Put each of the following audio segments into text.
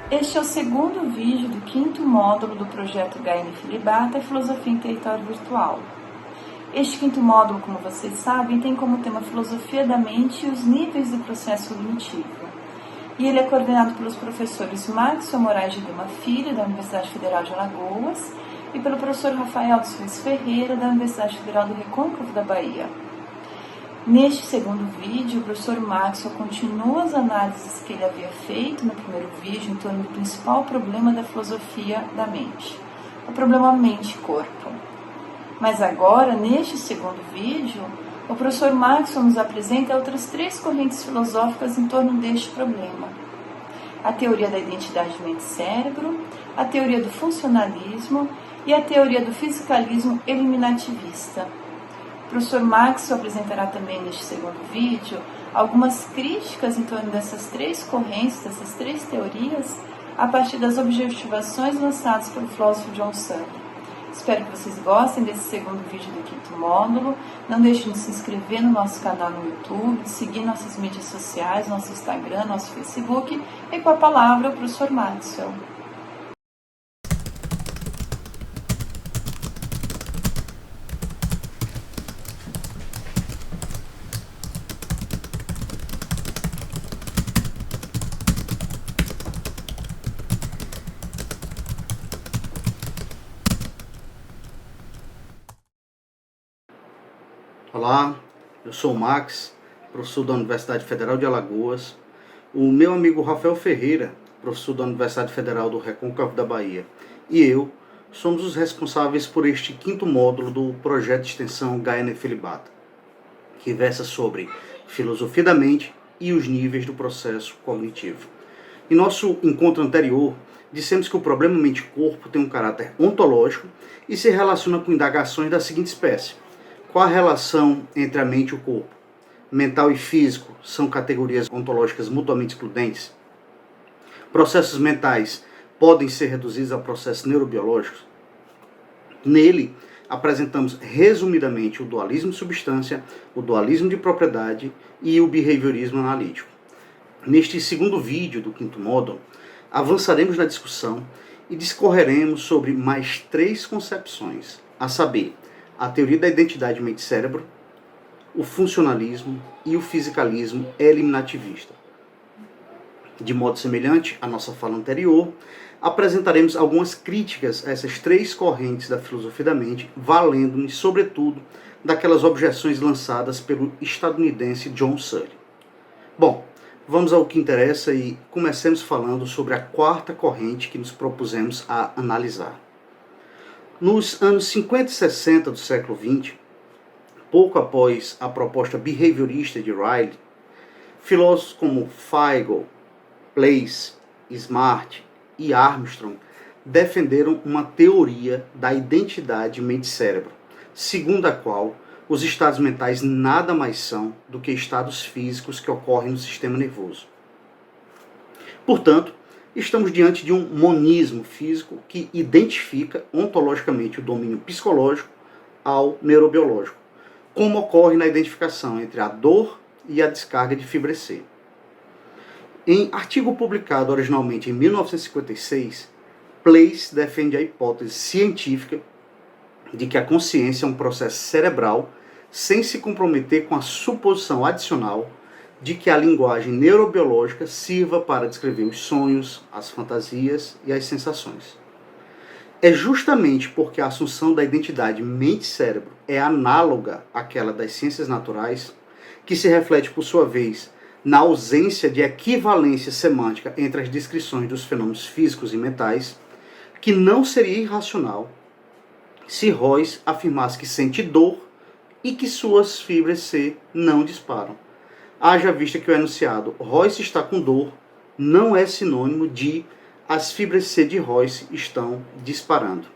Este é o segundo vídeo do quinto módulo do projeto HN Filibata, Filosofia em Território Virtual. Este quinto módulo, como vocês sabem, tem como tema Filosofia da Mente e os níveis do processo cognitivo. E ele é coordenado pelos professores Maxwell Moraes de Lima Filho, da Universidade Federal de Alagoas, e pelo professor Rafael dos Reis Ferreira, da Universidade Federal do Recôncavo da Bahia. Neste segundo vídeo, o professor Maxwell continua as análises que ele havia feito no primeiro vídeo em torno do principal problema da filosofia da mente, o problema mente-corpo. Mas agora, neste segundo vídeo, o professor Maxwell nos apresenta outras três correntes filosóficas em torno deste problema. A teoria da identidade mente-cérebro, a teoria do funcionalismo e a teoria do fisicalismo eliminativista. O professor Maxwell apresentará também neste segundo vídeo algumas críticas em torno dessas três correntes, dessas três teorias, a partir das objetivações lançadas pelo filósofo John Searle. Espero que vocês gostem desse segundo vídeo do quinto módulo. Não deixem de se inscrever no nosso canal no YouTube, de seguir nossas mídias sociais, nosso Instagram, nosso Facebook. E com a palavra, o professor Maxwell. Olá, eu sou o Max, professor da Universidade Federal de Alagoas. O meu amigo Rafael Ferreira, professor da Universidade Federal do Recôncavo da Bahia, e eu somos os responsáveis por este quinto módulo do projeto de extensão HN Filibata, que versa sobre filosofia da mente e os níveis do processo cognitivo. Em nosso encontro anterior, dissemos que o problema mente-corpo tem um caráter ontológico e se relaciona com indagações da seguinte espécie: qual a relação entre a mente e o corpo? Mental e físico são categorias ontológicas mutuamente excludentes? Processos mentais podem ser reduzidos a processos neurobiológicos? Nele, apresentamos resumidamente o dualismo de substância, o dualismo de propriedade e o behaviorismo analítico. Neste segundo vídeo do quinto módulo, avançaremos na discussão e discorreremos sobre mais três concepções, a saber, a teoria da identidade mente-cérebro, o funcionalismo e o fisicalismo eliminativista. De modo semelhante à nossa fala anterior, apresentaremos algumas críticas a essas três correntes da filosofia da mente, valendo-nos, sobretudo, daquelas objeções lançadas pelo estadunidense John Searle. Bom, vamos ao que interessa e comecemos falando sobre a quarta corrente que nos propusemos a analisar. Nos anos 50 e 60 do século XX, pouco após a proposta behaviorista de Riley, filósofos como Feiglin, Place, Smart e Armstrong defenderam uma teoria da identidade mente-cérebro, segundo a qual os estados mentais nada mais são do que estados físicos que ocorrem no sistema nervoso. Portanto, estamos diante de um monismo físico que identifica ontologicamente o domínio psicológico ao neurobiológico, como ocorre na identificação entre a dor e a descarga de fibra C. Em artigo publicado originalmente em 1956, Place defende a hipótese científica de que a consciência é um processo cerebral sem se comprometer com a suposição adicional de que a linguagem neurobiológica sirva para descrever os sonhos, as fantasias e as sensações. É justamente porque a assunção da identidade mente-cérebro é análoga àquela das ciências naturais, que se reflete, por sua vez, na ausência de equivalência semântica entre as descrições dos fenômenos físicos e mentais, que não seria irracional se Royce afirmasse que sente dor e que suas fibras C não disparam. Haja vista que o enunciado Royce está com dor não é sinônimo de as fibras C de Royce estão disparando.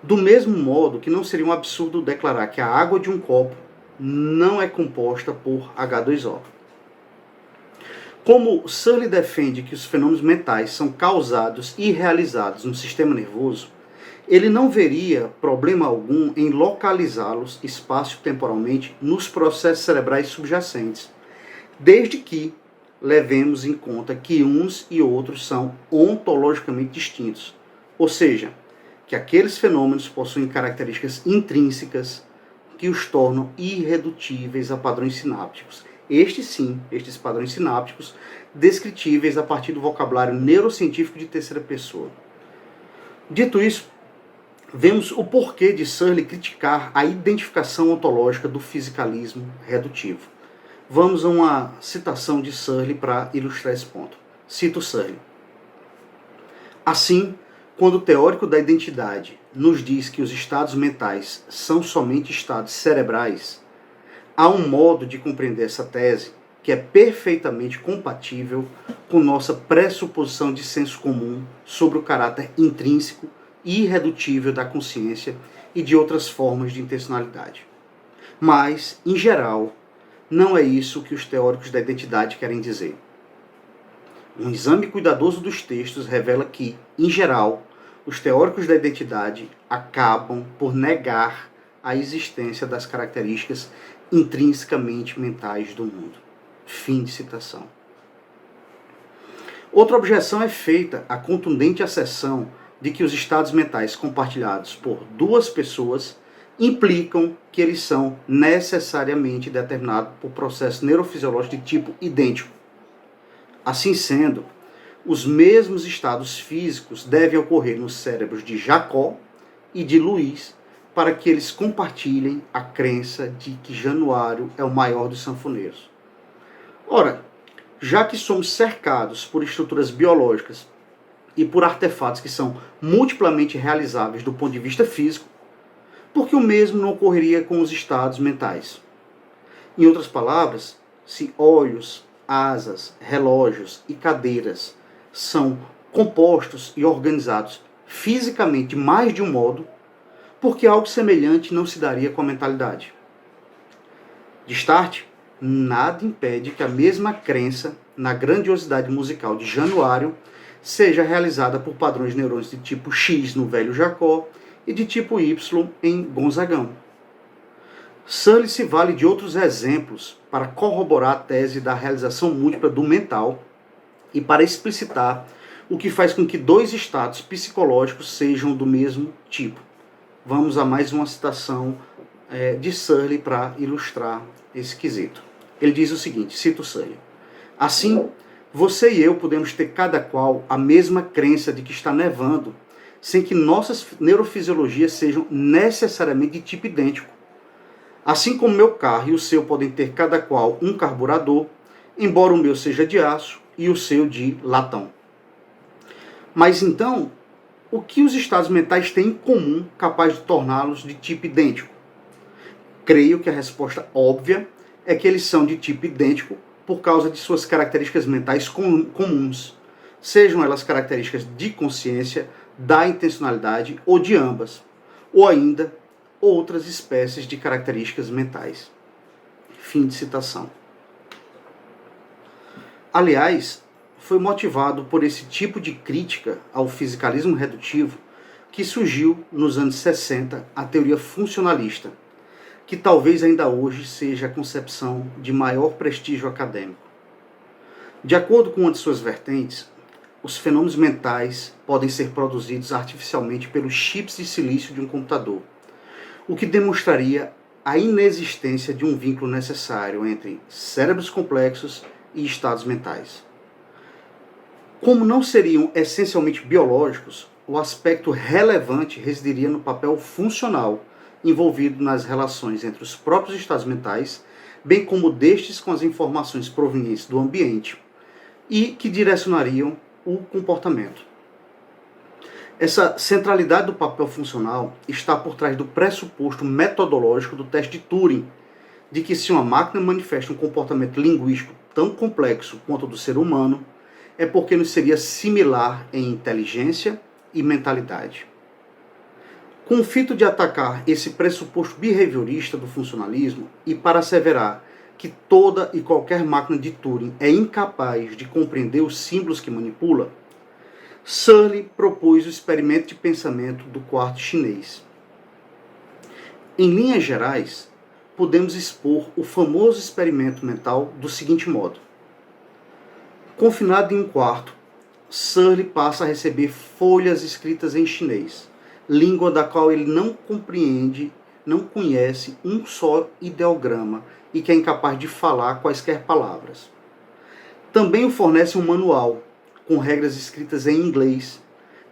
Do mesmo modo que não seria um absurdo declarar que a água de um copo não é composta por H2O. Como Searle defende que os fenômenos mentais são causados e realizados no sistema nervoso, ele não veria problema algum em localizá-los espaço-temporalmente nos processos cerebrais subjacentes, desde que levemos em conta que uns e outros são ontologicamente distintos, ou seja, que aqueles fenômenos possuem características intrínsecas que os tornam irredutíveis a padrões sinápticos. Estes padrões sinápticos, descritíveis a partir do vocabulário neurocientífico de terceira pessoa. Dito isso, vemos o porquê de Searle criticar a identificação ontológica do fisicalismo redutivo. Vamos a uma citação de Searle para ilustrar esse ponto. Cito Searle. Assim, quando o teórico da identidade nos diz que os estados mentais são somente estados cerebrais, há um modo de compreender essa tese que é perfeitamente compatível com nossa pressuposição de senso comum sobre o caráter intrínseco e irredutível da consciência e de outras formas de intencionalidade. Mas, em geral, não é isso que os teóricos da identidade querem dizer. Um exame cuidadoso dos textos revela que, em geral, os teóricos da identidade acabam por negar a existência das características intrinsecamente mentais do mundo. Fim de citação. Outra objeção é feita à contundente asserção de que os estados mentais compartilhados por duas pessoas implicam que eles são necessariamente determinados por processos neurofisiológicos de tipo idêntico. Assim sendo, os mesmos estados físicos devem ocorrer nos cérebros de Jacó e de Luís para que eles compartilhem a crença de que Januário é o maior dos sanfoneiros. Ora, já que somos cercados por estruturas biológicas e por artefatos que são multiplamente realizáveis do ponto de vista físico, por que o mesmo não ocorreria com os estados mentais? Em outras palavras, se olhos, asas, relógios e cadeiras são compostos e organizados fisicamente de mais de um modo, porque algo semelhante não se daria com a mentalidade. De start, nada impede que a mesma crença na grandiosidade musical de Januário seja realizada por padrões neurônicos de tipo X no velho Jacó e de tipo Y em Gonzagão. Searle se vale de outros exemplos para corroborar a tese da realização múltipla do mental e para explicitar o que faz com que dois estados psicológicos sejam do mesmo tipo. Vamos a mais uma citação de Searle para ilustrar esse quesito. Ele diz o seguinte, cito Searle: assim, você e eu podemos ter cada qual a mesma crença de que está nevando, sem que nossas neurofisiologias sejam necessariamente de tipo idêntico. Assim como meu carro e o seu podem ter cada qual um carburador, embora o meu seja de aço e o seu de latão. Mas então, o que os estados mentais têm em comum capaz de torná-los de tipo idêntico? Creio que a resposta óbvia é que eles são de tipo idêntico por causa de suas características mentais comuns, sejam elas características de consciência, da intencionalidade ou de ambas, ou ainda outras espécies de características mentais. Fim de citação. Aliás, foi motivado por esse tipo de crítica ao fisicalismo redutivo que surgiu nos anos 60 a teoria funcionalista, que talvez ainda hoje seja a concepção de maior prestígio acadêmico. De acordo com uma de suas vertentes, os fenômenos mentais podem ser produzidos artificialmente pelos chips de silício de um computador, o que demonstraria a inexistência de um vínculo necessário entre cérebros complexos e estados mentais. Como não seriam essencialmente biológicos, o aspecto relevante residiria no papel funcional envolvido nas relações entre os próprios estados mentais, bem como destes com as informações provenientes do ambiente e que direcionariam o comportamento. Essa centralidade do papel funcional está por trás do pressuposto metodológico do teste de Turing, de que se uma máquina manifesta um comportamento linguístico tão complexo quanto o do ser humano, é porque nos seria similar em inteligência e mentalidade. Com o fito de atacar esse pressuposto behaviorista do funcionalismo e para asseverar que toda e qualquer máquina de Turing é incapaz de compreender os símbolos que manipula, Searle propôs o experimento de pensamento do quarto chinês. Em linhas gerais, podemos expor o famoso experimento mental do seguinte modo. Confinado em um quarto, Searle passa a receber folhas escritas em chinês, língua da qual ele não compreende, não conhece um só ideograma e que é incapaz de falar quaisquer palavras. Também o fornece um manual com regras escritas em inglês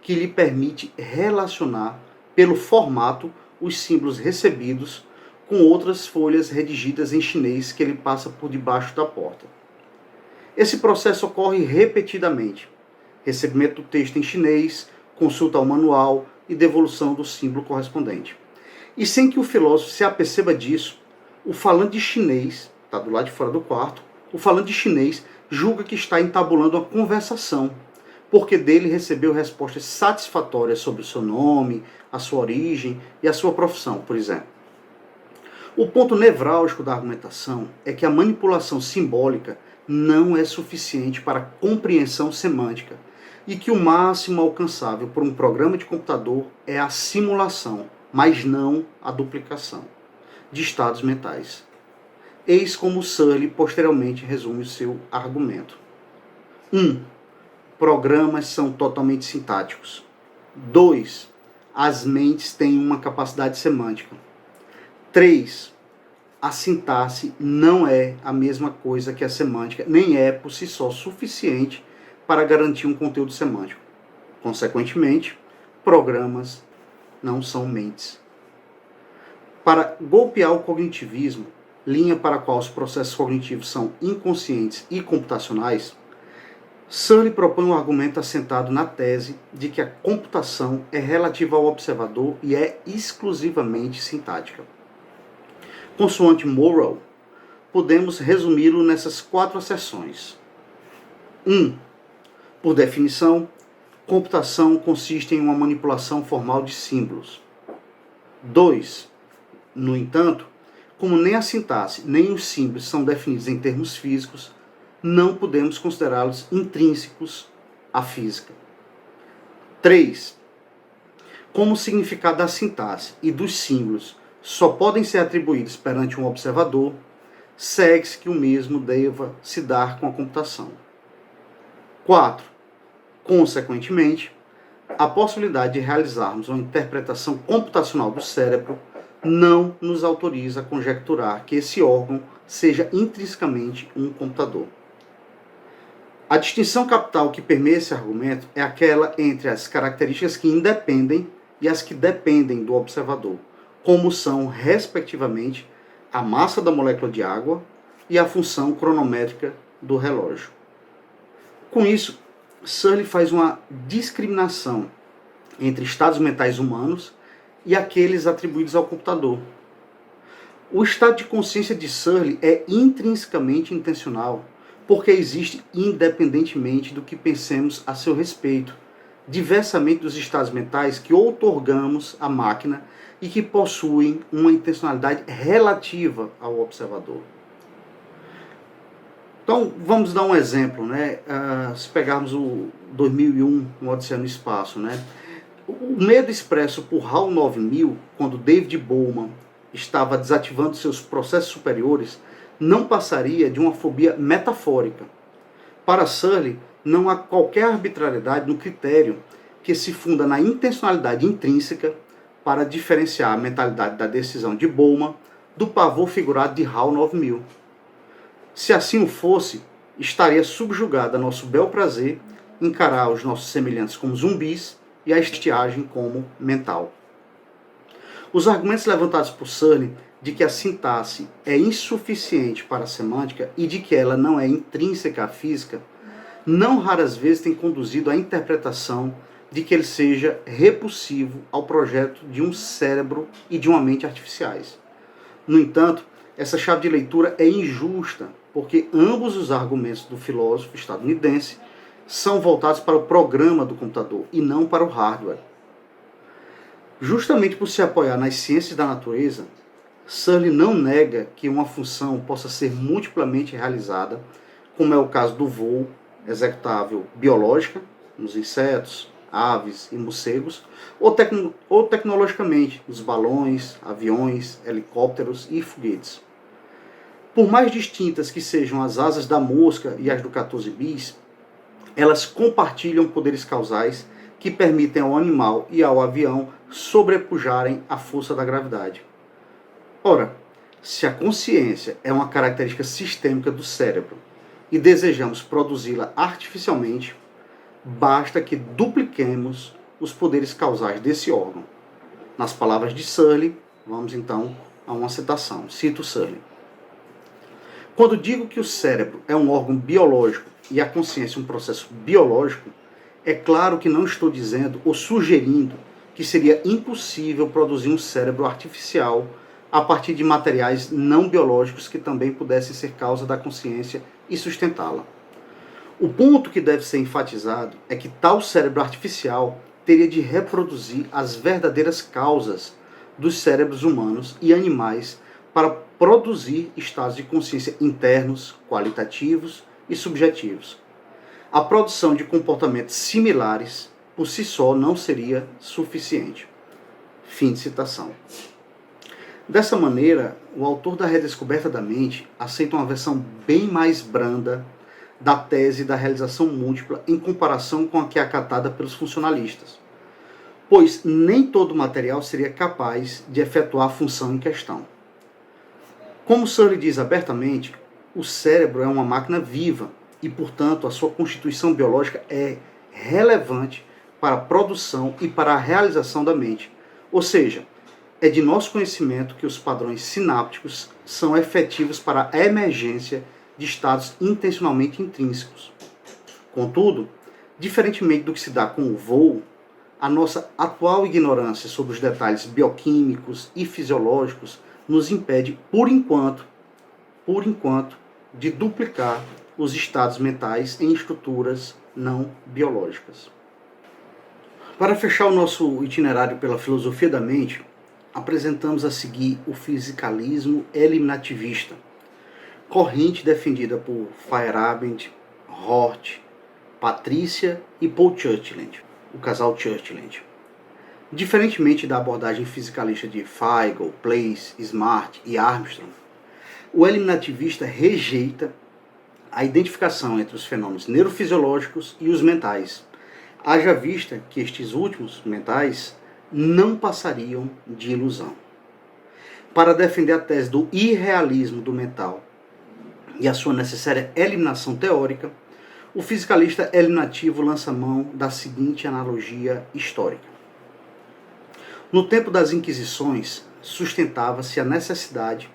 que lhe permite relacionar pelo formato os símbolos recebidos com outras folhas redigidas em chinês que ele passa por debaixo da porta. Esse processo ocorre repetidamente. Recebimento do texto em chinês, consulta ao manual e devolução do símbolo correspondente. E sem que o filósofo se aperceba disso, o falante de chinês, está do lado de fora do quarto, o falante de chinês julga que está entabulando uma conversação, porque dele recebeu respostas satisfatórias sobre o seu nome, a sua origem e a sua profissão, por exemplo. O ponto nevrálgico da argumentação é que a manipulação simbólica não é suficiente para a compreensão semântica e que o máximo alcançável por um programa de computador é a simulação, mas não a duplicação, de estados mentais. Eis como Searle posteriormente resume o seu argumento. 1. Programas são totalmente sintáticos. 2. As mentes têm uma capacidade semântica. 3. A sintaxe não é a mesma coisa que a semântica, nem é por si só suficiente para garantir um conteúdo semântico. Consequentemente, programas não são mentes. Para golpear o cognitivismo, linha para a qual os processos cognitivos são inconscientes e computacionais, Searle propõe um argumento assentado na tese de que a computação é relativa ao observador e é exclusivamente sintática. Consoante Morrow, podemos resumi-lo nessas 4 asserções. 1. Por definição, computação consiste em uma manipulação formal de símbolos. 2. No entanto, como nem a sintaxe nem os símbolos são definidos em termos físicos, não podemos considerá-los intrínsecos à física. 3. Como o significado da sintaxe e dos símbolos só podem ser atribuídos perante um observador, segue-se que o mesmo deva se dar com a computação. 4. Consequentemente, a possibilidade de realizarmos uma interpretação computacional do cérebro não nos autoriza a conjecturar que esse órgão seja intrinsecamente um computador. A distinção capital que permeia esse argumento é aquela entre as características que independem e as que dependem do observador, como são, respectivamente, a massa da molécula de água e a função cronométrica do relógio. Com isso, Searle faz uma discriminação entre estados mentais humanos e aqueles atribuídos ao computador. O estado de consciência de Searle é intrinsecamente intencional, porque existe independentemente do que pensemos a seu respeito, diversamente dos estados mentais que outorgamos à máquina e que possuem uma intencionalidade relativa ao observador. Então, vamos dar um exemplo, né? Se pegarmos o 2001, uma Odisseia no Espaço, né? O medo expresso por HAL 9000, quando David Bowman estava desativando seus processos superiores, não passaria de uma fobia metafórica. Para Searle, não há qualquer arbitrariedade no critério que se funda na intencionalidade intrínseca para diferenciar a mentalidade da decisão de Bowman do pavor figurado de HAL 9000. Se assim o fosse, estaria subjugada a nosso bel prazer encarar os nossos semelhantes como zumbis e a estiagem como mental. Os argumentos levantados por Searle de que a sintaxe é insuficiente para a semântica e de que ela não é intrínseca à física, não raras vezes tem conduzido à interpretação de que ele seja repulsivo ao projeto de um cérebro e de uma mente artificiais. No entanto, essa chave de leitura é injusta, porque ambos os argumentos do filósofo estadunidense são voltados para o programa do computador e não para o hardware. Justamente por se apoiar nas ciências da natureza, Searle não nega que uma função possa ser multiplamente realizada, como é o caso do voo executável biológica, nos insetos, aves e morcegos, ou tecnologicamente, nos balões, aviões, helicópteros e foguetes. Por mais distintas que sejam as asas da mosca e as do 14 bis, Elas compartilham poderes causais que permitem ao animal e ao avião sobrepujarem a força da gravidade. Ora, se a consciência é uma característica sistêmica do cérebro e desejamos produzi-la artificialmente, basta que dupliquemos os poderes causais desse órgão. Nas palavras de Searle, vamos então a uma citação. Cito Searle. Quando digo que o cérebro é um órgão biológico e a consciência um processo biológico, é claro que não estou dizendo ou sugerindo que seria impossível produzir um cérebro artificial a partir de materiais não biológicos que também pudessem ser causa da consciência e sustentá-la. O ponto que deve ser enfatizado é que tal cérebro artificial teria de reproduzir as verdadeiras causas dos cérebros humanos e animais para produzir estados de consciência internos, qualitativos e subjetivos. A produção de comportamentos similares por si só não seria suficiente. Fim de citação. Dessa maneira, o autor da Redescoberta da Mente aceita uma versão bem mais branda da tese da realização múltipla em comparação com a que é acatada pelos funcionalistas, pois nem todo material seria capaz de efetuar a função em questão. Como Searle diz abertamente, o cérebro é uma máquina viva e, portanto, a sua constituição biológica é relevante para a produção e para a realização da mente, ou seja, é de nosso conhecimento que os padrões sinápticos são efetivos para a emergência de estados intencionalmente intrínsecos. Contudo, diferentemente do que se dá com o voo, a nossa atual ignorância sobre os detalhes bioquímicos e fisiológicos nos impede, por enquanto, de duplicar os estados mentais em estruturas não biológicas. Para fechar o nosso itinerário pela filosofia da mente, apresentamos a seguir o fisicalismo eliminativista, corrente defendida por Feyerabend, Hort, Patrícia e Paul Churchland, o casal Churchland. Diferentemente da abordagem fisicalista de Feigl, Place, Smart e Armstrong, o eliminativista rejeita a identificação entre os fenômenos neurofisiológicos e os mentais, haja vista que estes últimos, mentais, não passariam de ilusão. Para defender a tese do irrealismo do mental e a sua necessária eliminação teórica, o fisicalista eliminativo lança mão da seguinte analogia histórica. No tempo das Inquisições, sustentava-se a necessidade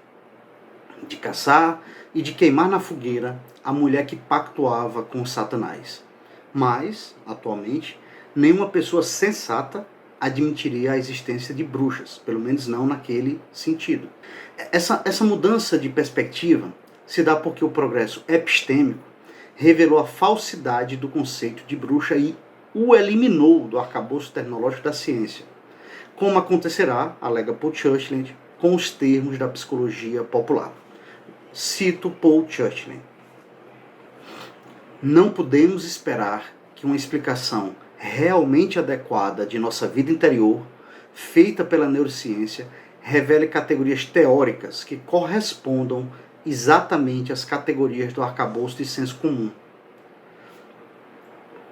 de caçar e de queimar na fogueira a mulher que pactuava com Satanás. Mas, atualmente, nenhuma pessoa sensata admitiria a existência de bruxas, pelo menos não naquele sentido. Essa mudança de perspectiva se dá porque o progresso epistêmico revelou a falsidade do conceito de bruxa e o eliminou do arcabouço tecnológico da ciência, como acontecerá, alega Paul Churchland, com os termos da psicologia popular. Cito Paul Churchland. Não podemos esperar que uma explicação realmente adequada de nossa vida interior, feita pela neurociência, revele categorias teóricas que correspondam exatamente às categorias do arcabouço de senso comum.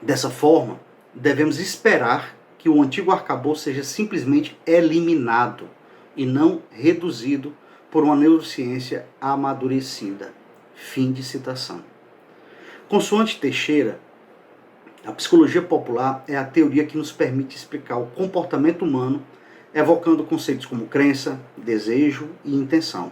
Dessa forma, devemos esperar que o antigo arcabouço seja simplesmente eliminado e não reduzido por uma neurociência amadurecida. Fim de citação. Consoante Teixeira, a psicologia popular é a teoria que nos permite explicar o comportamento humano, evocando conceitos como crença, desejo e intenção.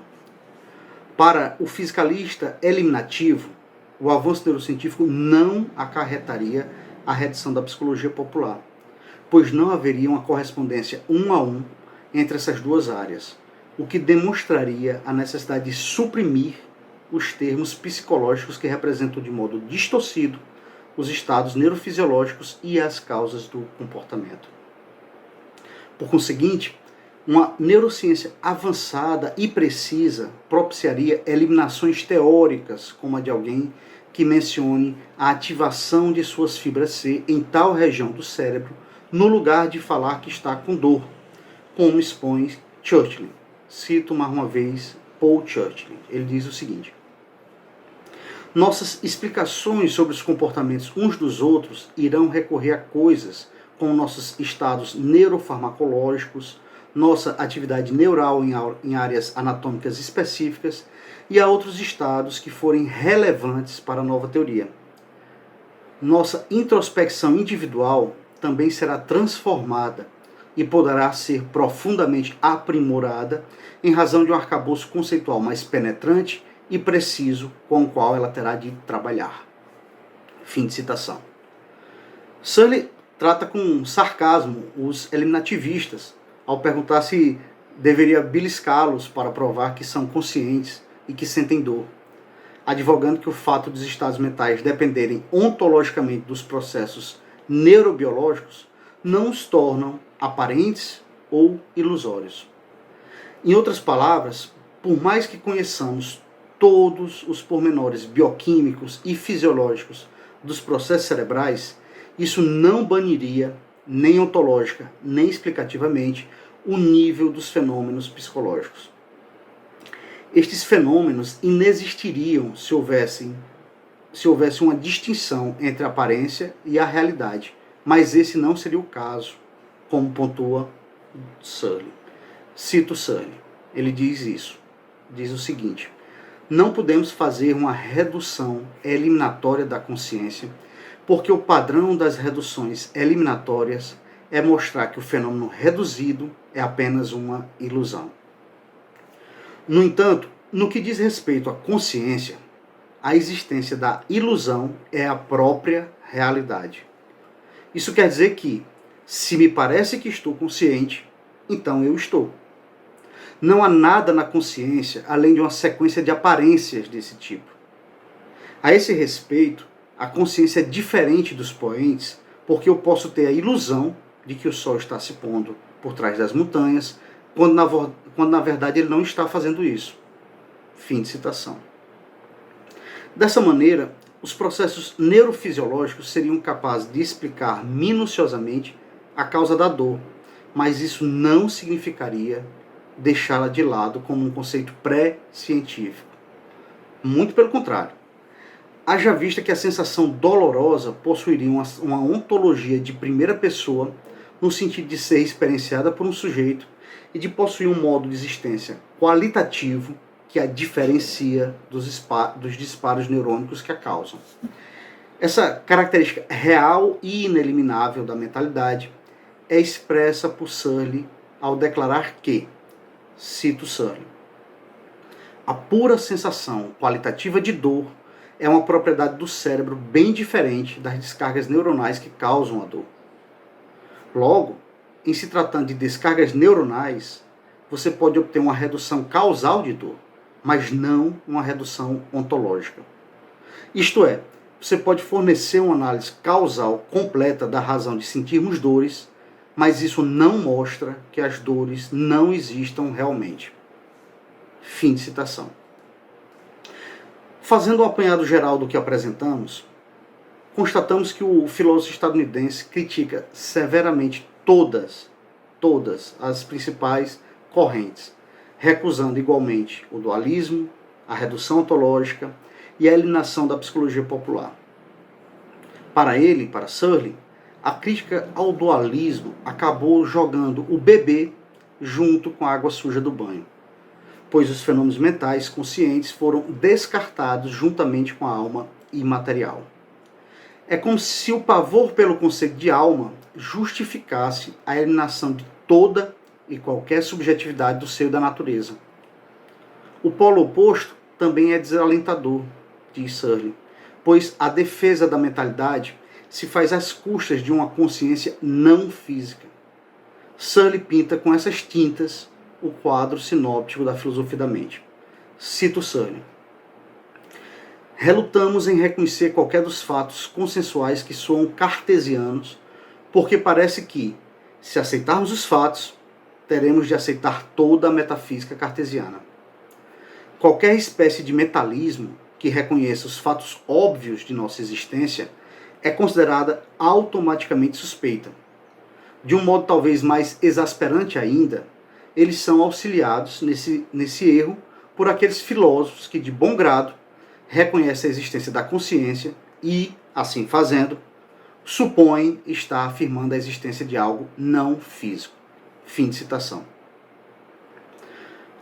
Para o fisicalista eliminativo, o avanço neurocientífico não acarretaria a redução da psicologia popular, pois não haveria uma correspondência 1 a 1 entre essas duas áreas, o que demonstraria a necessidade de suprimir os termos psicológicos que representam de modo distorcido os estados neurofisiológicos e as causas do comportamento. Por conseguinte, uma neurociência avançada e precisa propiciaria eliminações teóricas, como a de alguém que mencione a ativação de suas fibras C em tal região do cérebro, no lugar de falar que está com dor, como expõe Churchland. Cito mais uma vez Paul Churchland. Ele diz o seguinte: Nossas explicações sobre os comportamentos uns dos outros irão recorrer a coisas como nossos estados neurofarmacológicos, nossa atividade neural em áreas anatômicas específicas e a outros estados que forem relevantes para a nova teoria. Nossa introspecção individual também será transformada e poderá ser profundamente aprimorada em razão de um arcabouço conceitual mais penetrante e preciso com o qual ela terá de trabalhar. Fim de citação. Searle trata com sarcasmo os eliminativistas ao perguntar se deveria beliscá-los para provar que são conscientes e que sentem dor, advogando que o fato dos estados mentais dependerem ontologicamente dos processos neurobiológicos não os tornam aparentes ou ilusórios. Em outras palavras, por mais que conheçamos todos os pormenores bioquímicos e fisiológicos dos processos cerebrais, isso não baniria, nem ontológica, nem explicativamente, o nível dos fenômenos psicológicos. Estes fenômenos inexistiriam se houvesse uma distinção entre a aparência e a realidade, mas esse não seria o caso, como pontua Searle. Cito Searle, ele diz o seguinte: não podemos fazer uma redução eliminatória da consciência, porque o padrão das reduções eliminatórias é mostrar que o fenômeno reduzido é apenas uma ilusão. No entanto, no que diz respeito à consciência, a existência da ilusão é a própria realidade. Isso quer dizer que, se me parece que estou consciente, então eu estou. Não há nada na consciência além de uma sequência de aparências desse tipo. A esse respeito, a consciência é diferente dos poentes, porque eu posso ter a ilusão de que o sol está se pondo por trás das montanhas, quando na verdade ele não está fazendo isso. Fim de citação. Dessa maneira, os processos neurofisiológicos seriam capazes de explicar minuciosamente a causa da dor, mas isso não significaria deixá-la de lado como um conceito pré-científico. Muito pelo contrário. Haja vista que a sensação dolorosa possuiria uma ontologia de primeira pessoa, no sentido de ser experienciada por um sujeito e de possuir um modo de existência qualitativo que a diferencia dos disparos neurônicos que a causam. Essa característica real e ineliminável da mentalidade é expressa por Searle ao declarar que, cito Searle, a pura sensação qualitativa de dor é uma propriedade do cérebro bem diferente das descargas neuronais que causam a dor. Logo, em se tratando de descargas neuronais, você pode obter uma redução causal de dor, mas não uma redução ontológica. Isto é, você pode fornecer uma análise causal completa da razão de sentirmos dores, mas isso não mostra que as dores não existam realmente. Fim de citação. Fazendo um apanhado geral do que apresentamos, constatamos que o filósofo estadunidense critica severamente todas as principais correntes, recusando igualmente o dualismo, a redução ontológica e a eliminação da psicologia popular. Para ele, para Searle, a crítica ao dualismo acabou jogando o bebê junto com a água suja do banho, pois os fenômenos mentais conscientes foram descartados juntamente com a alma imaterial. É como se o pavor pelo conceito de alma justificasse a eliminação de toda e qualquer subjetividade do seio da natureza. O polo oposto também é desalentador, diz Searle, pois a defesa da mentalidade se faz às custas de uma consciência não física. Searle pinta com essas tintas o quadro sinóptico da filosofia da mente. Cito Searle: relutamos em reconhecer qualquer dos fatos consensuais que soam cartesianos, porque parece que, se aceitarmos os fatos, teremos de aceitar toda a metafísica cartesiana. Qualquer espécie de mentalismo que reconheça os fatos óbvios de nossa existência é considerada automaticamente suspeita. De um modo talvez mais exasperante ainda, eles são auxiliados nesse erro por aqueles filósofos que, de bom grado, reconhece a existência da consciência e, assim fazendo, supõe estar afirmando a existência de algo não físico. Fim de citação.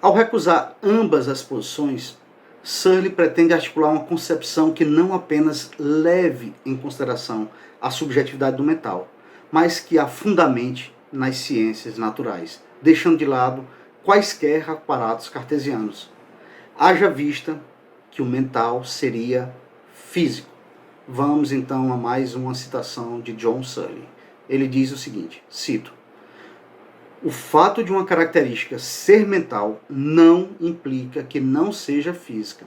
Ao recusar ambas as posições, Searle pretende articular uma concepção que não apenas leve em consideração a subjetividade do mental, mas que a fundamente nas ciências naturais, deixando de lado quaisquer aparatos cartesianos. Haja vista que o mental seria físico. Vamos então a mais uma citação de John Searle. Ele diz o seguinte, cito: o fato de uma característica ser mental não implica que não seja física.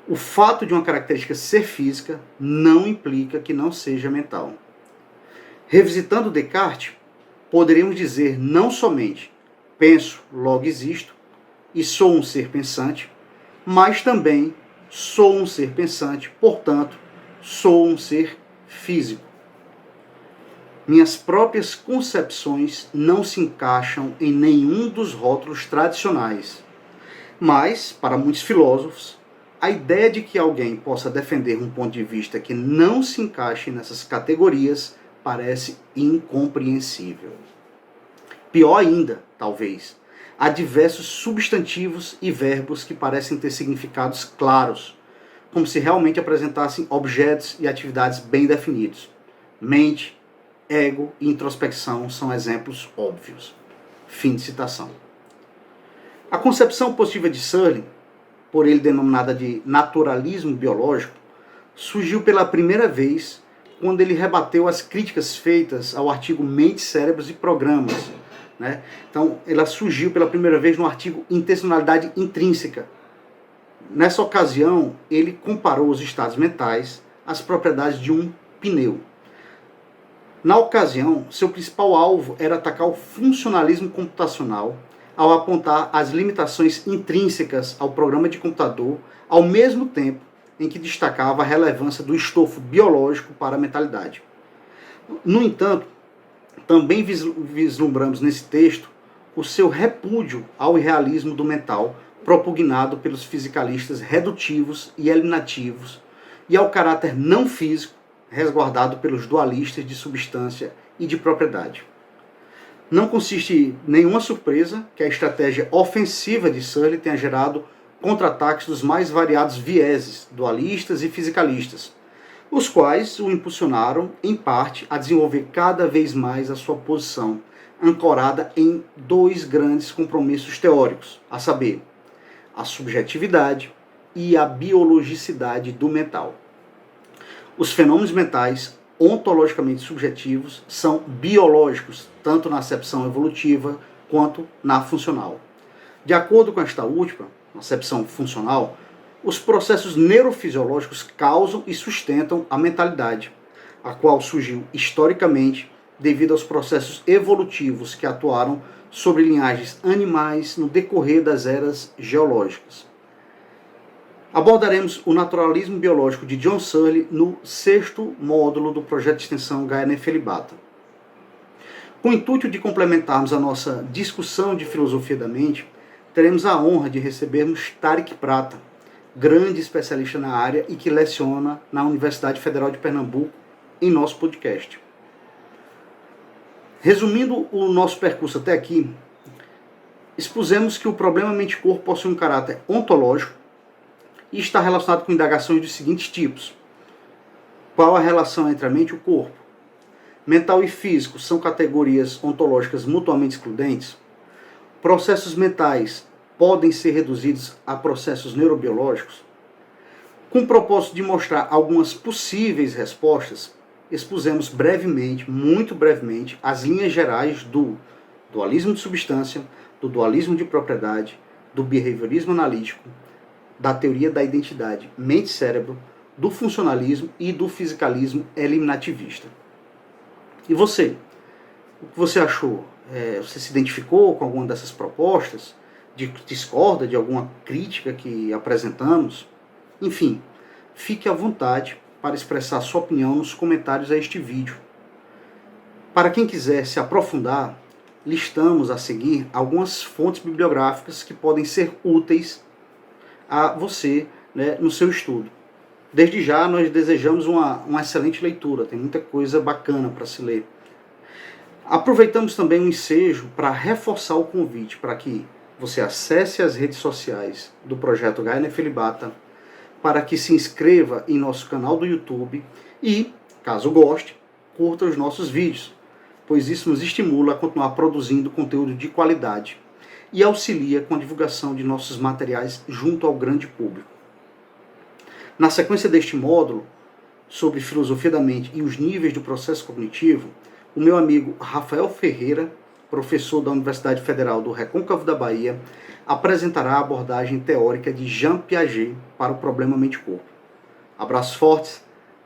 O fato de uma característica ser física não implica que não seja mental. Revisitando Descartes, poderíamos dizer não somente penso, logo existo, e sou um ser pensante, mas também sou um ser pensante, portanto, sou um ser físico. Minhas próprias concepções não se encaixam em nenhum dos rótulos tradicionais. Mas, para muitos filósofos, a ideia de que alguém possa defender um ponto de vista que não se encaixe nessas categorias parece incompreensível. Pior ainda, talvez, há diversos substantivos e verbos que parecem ter significados claros, como se realmente apresentassem objetos e atividades bem definidos. Mente, ego e introspecção são exemplos óbvios. Fim de citação. A concepção positiva de Searle, por ele denominada de naturalismo biológico, surgiu pela primeira vez quando ele rebateu as críticas feitas ao artigo Mente, Cérebros e Programas. Então, ela surgiu pela primeira vez no artigo Intencionalidade Intrínseca. Nessa ocasião, ele comparou os estados mentais às propriedades de um pneu. Na ocasião, seu principal alvo era atacar o funcionalismo computacional ao apontar as limitações intrínsecas ao programa de computador, ao mesmo tempo em que destacava a relevância do estofo biológico para a mentalidade. No entanto, também vislumbramos nesse texto o seu repúdio ao irrealismo do mental, propugnado pelos fisicalistas redutivos e eliminativos, e ao caráter não físico, resguardado pelos dualistas de substância e de propriedade. Não consiste nenhuma surpresa que a estratégia ofensiva de Searle tenha gerado contra-ataques dos mais variados vieses, dualistas e fisicalistas, os quais o impulsionaram, em parte, a desenvolver cada vez mais a sua posição, ancorada em dois grandes compromissos teóricos, a saber, a subjetividade e a biologicidade do mental. Os fenômenos mentais ontologicamente subjetivos são biológicos, tanto na acepção evolutiva quanto na funcional. De acordo com esta última, na acepção funcional, os processos neurofisiológicos causam e sustentam a mentalidade, a qual surgiu historicamente devido aos processos evolutivos que atuaram sobre linhagens animais no decorrer das eras geológicas. Abordaremos o naturalismo biológico de John Searle no 6º módulo do projeto de extensão Gaia Nefelibata. Com o intuito de complementarmos a nossa discussão de filosofia da mente, teremos a honra de recebermos Tariq Prata, grande especialista na área e que leciona na Universidade Federal de Pernambuco, em nosso podcast. Resumindo o nosso percurso até aqui, expusemos que o problema mente-corpo possui um caráter ontológico e está relacionado com indagações dos seguintes tipos. Qual a relação entre a mente e o corpo? Mental e físico são categorias ontológicas mutuamente excludentes? Processos mentais podem ser reduzidos a processos neurobiológicos? Com o propósito de mostrar algumas possíveis respostas, expusemos brevemente, muito brevemente, as linhas gerais do dualismo de substância, do dualismo de propriedade, do behaviorismo analítico, da teoria da identidade mente-cérebro, do funcionalismo e do fisicalismo eliminativista. E você? O que você achou? Você se identificou com alguma dessas propostas? Discorda de alguma crítica que apresentamos? Enfim, fique à vontade para expressar sua opinião nos comentários a este vídeo. Para quem quiser se aprofundar, listamos a seguir algumas fontes bibliográficas que podem ser úteis a você né, no seu estudo. Desde já, nós desejamos uma excelente leitura, tem muita coisa bacana para se ler. Aproveitamos também o ensejo para reforçar o convite para que você acesse as redes sociais do Projeto Gainer Filibata, para que se inscreva em nosso canal do YouTube e, caso goste, curta os nossos vídeos, pois isso nos estimula a continuar produzindo conteúdo de qualidade e auxilia com a divulgação de nossos materiais junto ao grande público. Na sequência deste módulo, sobre filosofia da mente e os níveis do processo cognitivo, o meu amigo Rafael Ferreira, professor da Universidade Federal do Recôncavo da Bahia, apresentará a abordagem teórica de Jean Piaget para o problema mente-corpo. Abraços fortes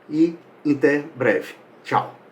e até breve. Tchau!